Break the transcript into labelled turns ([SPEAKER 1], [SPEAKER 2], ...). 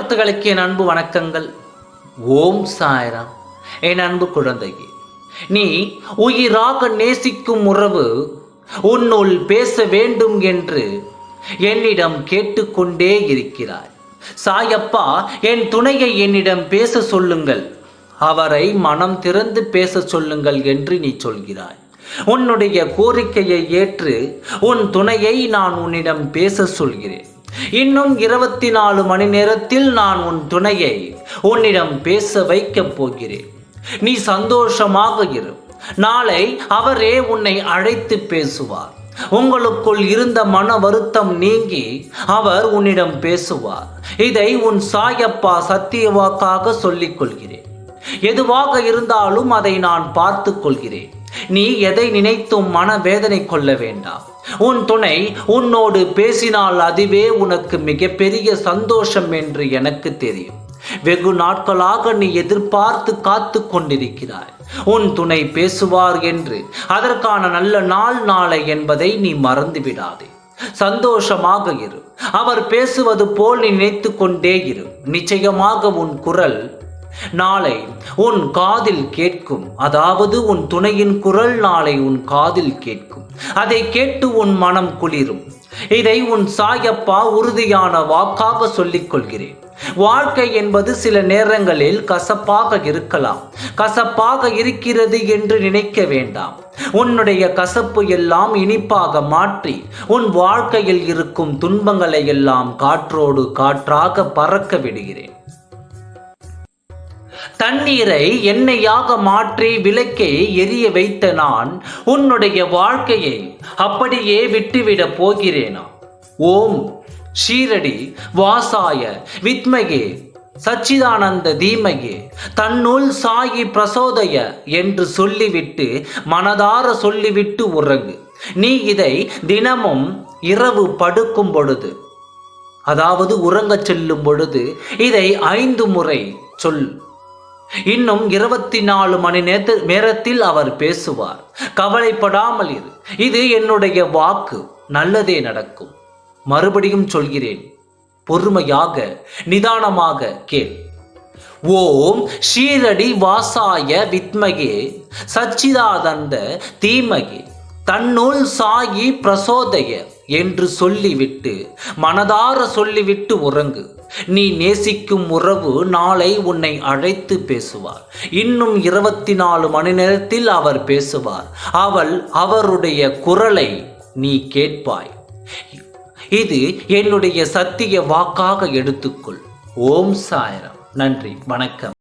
[SPEAKER 1] பக்தர்களுக்கு என் அன்பு வணக்கங்கள். ஓம் சாய்ராம். என் அன்பு குழந்தையே, நீ உயிராக நேசிக்கும் உறவு உன்னுள் பேச வேண்டும் என்று என்னிடம் கேட்டுக்கொண்டே இருக்கிறாய். சாயப்பா, என் துணையை என்னிடம் பேச சொல்லுங்கள், அவரை மனம் திறந்து பேச சொல்லுங்கள் என்று நீ சொல்கிறாய். உன்னுடைய கோரிக்கையை ஏற்று உன் துணையை நான் உன்னிடம் பேச சொல்கிறேன். இன்னும் 24 மணி நேரத்தில் நான் உன் துணையை உன்னிடம் பேச வைக்கப் போகிறேன். நீ சந்தோஷமாக இரு. நாளை அவரே உன்னை அழைத்து பேசுவார். உங்களுக்குள் இருந்த மன வருத்தம் நீங்கி அவர் உன்னிடம் பேசுவார். இதை உன் சாயப்பா சத்திய வாக்காக சொல்லிக் கொள்கிறேன். எதுவாக இருந்தாலும் அதை நான் பார்த்து கொள்கிறேன். நீ எதை நினைத்தும் மனவேதனை கொள்ள வேண்டாம். உன் துணை உன்னோடு பேசினால் அதுவே உனக்கு மிகப்பெரிய சந்தோஷம் என்று எனக்கு தெரியும். வெகு நாட்களாக நீ எதிர்பார்த்து காத்து கொண்டிருக்கிறாய். உன் துணை பேசுவார் என்று. அதற்கான நல்ல நாளை என்பதை நீ மறந்து விடாதே. சந்தோஷமாக இரு. அவர் பேசுவது போல் நீ நினைத்து கொண்டே இரு. நிச்சயமாக உன் குரல் நாளை உன் காதில் கேட்கும். அதாவது உன் துணையின் குரல் நாளை உன் காதில் கேட்கும். அதை கேட்டு உன் மனம் குளிரும். இதை உன் சாயப்பா உறுதியான வாக்காக சொல்லிக் கொள்கிறேன். வாழ்க்கை என்பது சில நேரங்களில் கசப்பாக இருக்கலாம். கசப்பாக இருக்கிறது என்று நினைக்க வேண்டாம். உன்னுடைய கசப்பு எல்லாம் இனிப்பாக மாற்றி உன் வாழ்க்கையில் இருக்கும் துன்பங்களை எல்லாம் காற்றோடு காற்றாக பறக்க விடுகிறேன். தண்ணீரை எண்ணெயாக மாற்றி விளக்கை எரிய வைத்த நான் உன்னுடைய வாழ்க்கையை அப்படியே விட்டுவிடப் போகிறேனா? ஓம் ஷீரடி வாசாய வித்மகே சச்சிதானந்த தீமகே தன்னுள் சாயி பிரசோதய என்று சொல்லிவிட்டு மனதார சொல்லிவிட்டு உறங்கு. நீ இதை தினமும் இரவு படுக்கும் பொழுது, அதாவது உறங்கச் செல்லும் பொழுது இதை 5 முறை சொல். இன்னும் 24 மணி நேரத்தில் அவர் பேசுவார். கவலைப்படாமல் இரு. இது என்னுடைய வாக்கு. நல்லதே நடக்கும். மறுபடியும் சொல்கிறேன், பொறுமையாக நிதானமாக கேள். ஓம் ஷீரடி வாசாய வித்மகே சச்சிதானந்த தீமகே தன்னுள் சாயி பிரசோதய என்று சொல்லிவிட்டு மனதார சொல்லிவிட்டு உறங்கு. நீ நேசிக்கும் உறவு நாளை உன்னை அழைத்து பேசுவார். இன்னும் 24 மணி நேரத்தில் அவர் பேசுவார். அவருடைய குரலை நீ கேட்பாய். இது என்னுடைய சத்திய வாக்காக எடுத்துக்கொள். ஓம் சாய்ராம். நன்றி, வணக்கம்.